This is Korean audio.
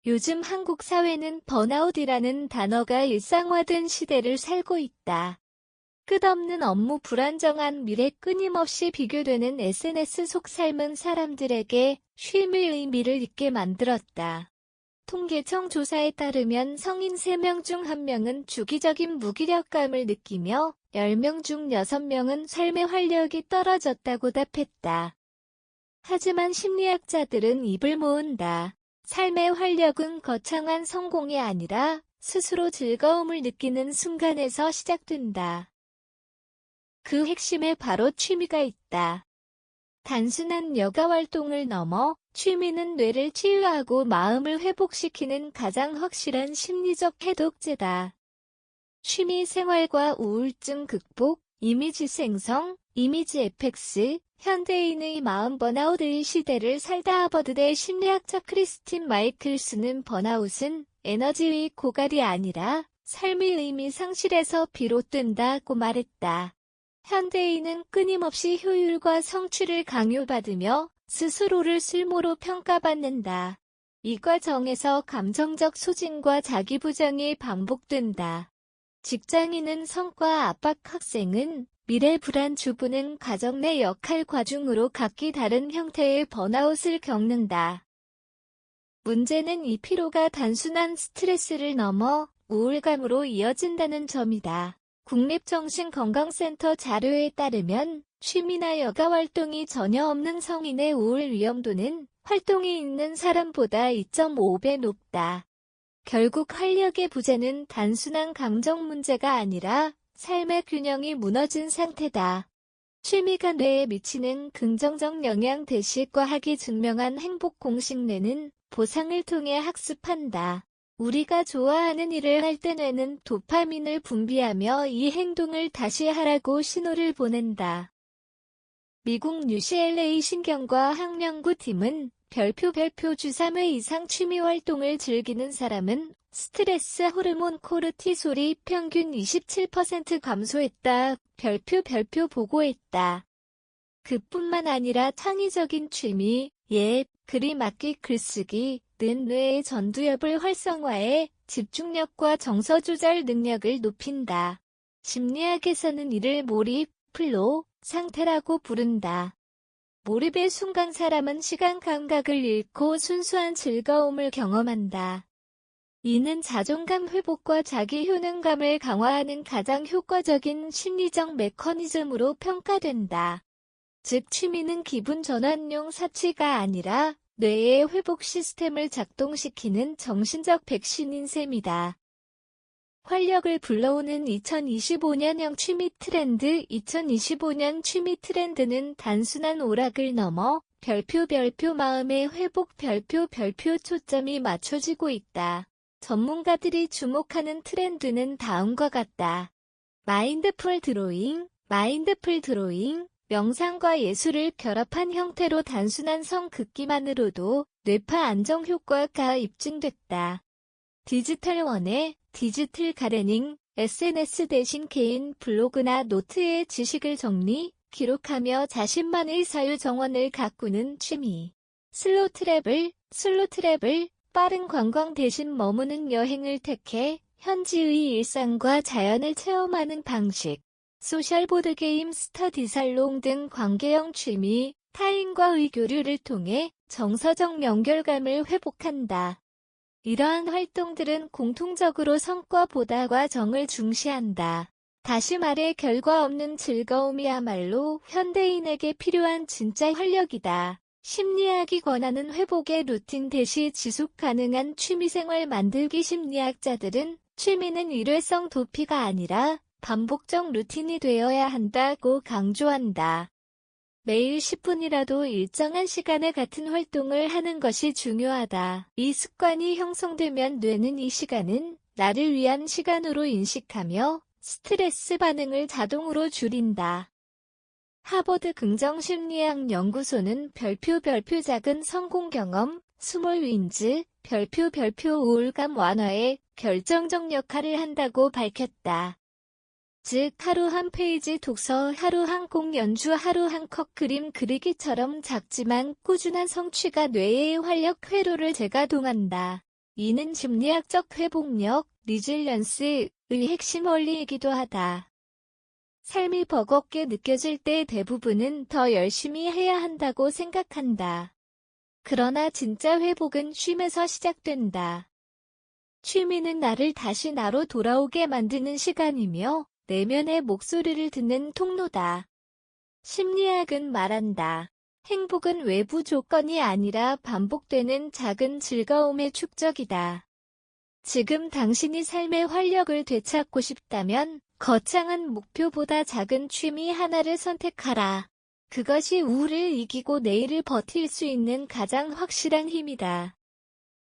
요즘 한국 사회는 번아웃이라는 단어가 일상화된 시대를 살고 있다. 끝없는 업무, 불안정한 미래, 끊임없이 비교되는 SNS 속 삶은 사람들에게 쉼의 의미를 잊게 만들었다. 통계청 조사에 따르면 성인 3명 중 1명은 주기적인 무기력감을 느끼며 10명 중 6명은 삶의 활력이 떨어졌다고 답했다. 하지만 심리학자들은 입을 모은다. 삶의 활력은 거창한 성공이 아니라 스스로 즐거움을 느끼는 순간에서 시작된다. 그 핵심에 바로 취미가 있다. 단순한 여가 활동을 넘어 취미는 뇌를 치유하고 마음을 회복시키는 가장 확실한 심리적 해독제다. 취미 생활과 우울증 극복, 이미지 생성, 이미지 에펙스, 현대인의 마음 번아웃의 시대를 살다. 하버드대 심리학자 크리스틴 마이클스는 번아웃은 에너지의 고갈이 아니라 삶의 의미 상실에서 비롯된다고 말했다. 현대인은 끊임없이 효율과 성취를 강요받으며 스스로를 쓸모로 평가받는다. 이 과정에서 감정적 소진과 자기부정이 반복된다. 직장인은 성과 압박, 학생은 미래 불안, 주부는 가정 내 역할 과중으로 각기 다른 형태의 번아웃을 겪는다. 문제는 이 피로가 단순한 스트레스를 넘어 우울감으로 이어진다는 점이다. 국립정신건강센터 자료에 따르면 취미나 여가 활동이 전혀 없는 성인의 우울 위험도는 활동이 있는 사람보다 2.5배 높다. 결국 활력의 부재는 단순한 감정 문제가 아니라 삶의 균형이 무너진 상태다. 취미가 뇌에 미치는 긍정적 영향 대시과학이 증명한 행복 공식. 뇌는 보상을 통해 학습한다. 우리가 좋아하는 일을 할 때 뇌는 도파민을 분비하며 이 행동을 다시 하라고 신호를 보낸다. 미국 UCLA 신경과학 연구팀은 별표 주 3회 이상 취미 활동을 즐기는 사람은 스트레스 호르몬 코르티솔이 평균 27% 감소했다. 별표 보고했다. 그뿐만 아니라 창의적인 취미, 예, 그림, 악기, 글쓰기 는 뇌의 전두엽을 활성화해 집중력과 정서 조절 능력을 높인다. 심리학에서는 이를 몰입, 플로우 상태라고 부른다. 몰입의 순간 사람은 시간 감각을 잃고 순수한 즐거움을 경험한다. 이는 자존감 회복과 자기 효능감을 강화하는 가장 효과적인 심리적 메커니즘으로 평가된다. 즉 취미는 기분 전환용 사치가 아니라 뇌의 회복 시스템을 작동시키는 정신적 백신인 셈이다. 활력을 불러오는 2025년형 취미 트렌드. 2025년 취미 트렌드는 단순한 오락을 넘어 별표 마음의 회복 별표 초점이 맞춰지고 있다. 전문가들이 주목하는 트렌드는 다음과 같다. 마인드풀 드로잉, 명상과 예술을 결합한 형태로 단순한 성 긋기만으로도 뇌파 안정 효과가 입증됐다. 디지털 원예, 디지털 가르닝, SNS 대신 개인 블로그나 노트에 지식을 정리, 기록하며 자신만의 자유 정원을 가꾸는 취미. 슬로 트래블, 빠른 관광 대신 머무는 여행을 택해 현지의 일상과 자연을 체험하는 방식. 소셜 보드게임, 스터디 살롱 등 관계형 취미, 타인과의 교류를 통해 정서적 연결감을 회복한다. 이러한 활동들은 공통적으로 성과보다 과정을 중시한다. 다시 말해 결과 없는 즐거움이야말로 현대인에게 필요한 진짜 활력이다. 심리학이 권하는 회복의 루틴 대시 지속 가능한 취미생활 만들기. 심리학자들은 취미는 일회성 도피가 아니라 반복적 루틴이 되어야 한다고 강조한다. 매일 10분이라도 일정한 시간에 같은 활동을 하는 것이 중요하다. 이 습관이 형성되면 뇌는 이 시간은 나를 위한 시간으로 인식하며 스트레스 반응을 자동으로 줄인다. 하버드 긍정심리학 연구소는 별표 작은 성공 경험, 스몰 윈즈, 별표 우울감 완화에 결정적 역할을 한다고 밝혔다. 즉 하루 한 페이지 독서, 하루 한 곡 연주, 하루 한 컵 그림 그리기처럼 작지만 꾸준한 성취가 뇌의 활력 회로를 재가동한다. 이는 심리학적 회복력, 리질리언스의 핵심 원리이기도 하다. 삶이 버겁게 느껴질 때 대부분은 더 열심히 해야 한다고 생각한다. 그러나 진짜 회복은 쉼에서 시작된다. 취미는 나를 다시 나로 돌아오게 만드는 시간이며 내면의 목소리를 듣는 통로다. 심리학은 말한다. 행복은 외부 조건이 아니라 반복되는 작은 즐거움의 축적이다. 지금 당신이 삶의 활력을 되찾고 싶다면 거창한 목표보다 작은 취미 하나를 선택하라. 그것이 우울을 이기고 내일을 버틸 수 있는 가장 확실한 힘이다.